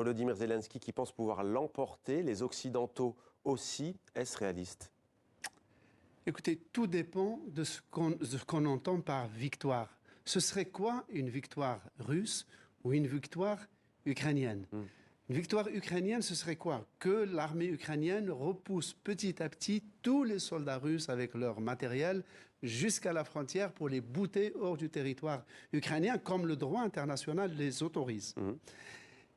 Volodymyr Zelensky qui pense pouvoir l'emporter, les Occidentaux aussi. Est-ce réaliste? Écoutez, tout dépend de ce qu'on entend par victoire. Ce serait quoi une victoire russe ou une victoire ukrainienne? Une victoire ukrainienne, ce serait quoi? Que l'armée ukrainienne repousse petit à petit tous les soldats russes avec leur matériel jusqu'à la frontière pour les bouter hors du territoire ukrainien, comme le droit international les autorise.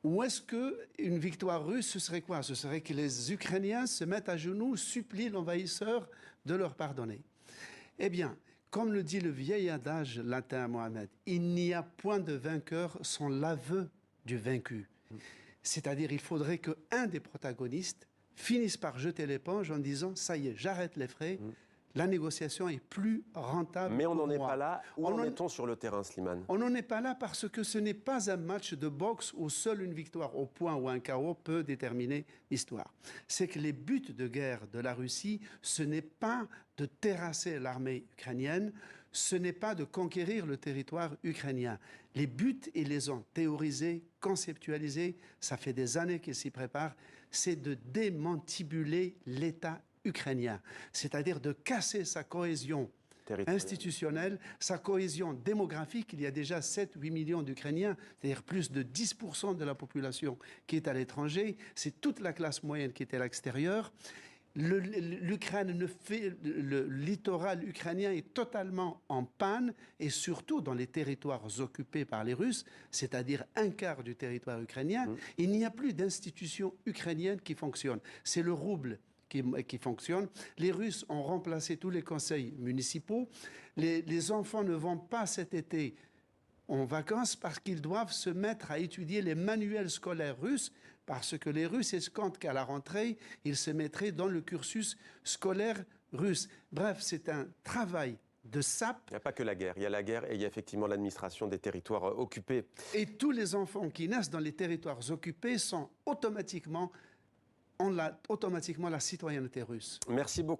Ou est-ce qu'une victoire russe, ce serait quoi? Ce serait que les Ukrainiens se mettent à genoux, supplient l'envahisseur de leur pardonner. Eh bien, comme le dit le vieil adage latin Mohamed, il n'y a point de vainqueur sans l'aveu du vaincu. C'est-à-dire, il faudrait qu'un des protagonistes finisse par jeter l'éponge en disant « ça y est, j'arrête les frais ». La négociation est plus rentable. Mais on n'en est moi. pas là. Où en est-on sur le terrain, Slimane? On n'en est pas là parce que ce n'est pas un match de boxe où seule une victoire au point ou un KO peut déterminer l'histoire. C'est que les buts de guerre de la Russie, ce n'est pas de terrasser l'armée ukrainienne, ce n'est pas de conquérir le territoire ukrainien. Les buts, ils les ont théorisés, conceptualisés, ça fait des années qu'ils s'y préparent, c'est de démantibuler l'État ukrainien, c'est-à-dire de casser sa cohésion institutionnelle, sa cohésion démographique. Il y a déjà 7-8 millions d'Ukrainiens, c'est-à-dire plus de 10% de la population qui est à l'étranger. C'est toute la classe moyenne qui est à l'extérieur. L'Ukraine le littoral ukrainien est totalement en panne, et surtout dans les territoires occupés par les Russes, c'est-à-dire un quart du territoire ukrainien, il n'y a plus d'institutions ukrainiennes qui fonctionnent. C'est le rouble qui fonctionne. Les Russes ont remplacé tous les conseils municipaux. Les enfants ne vont pas cet été en vacances parce qu'ils doivent se mettre à étudier les manuels scolaires russes, parce que les Russes escomptent qu'à la rentrée, ils se mettraient dans le cursus scolaire russe. Bref, c'est un travail de sape. Il n'y a pas que la guerre. Il y a la guerre et il y a effectivement l'administration des territoires occupés. Et tous les enfants qui naissent dans les territoires occupés sont automatiquement la citoyenneté russe. Merci beaucoup.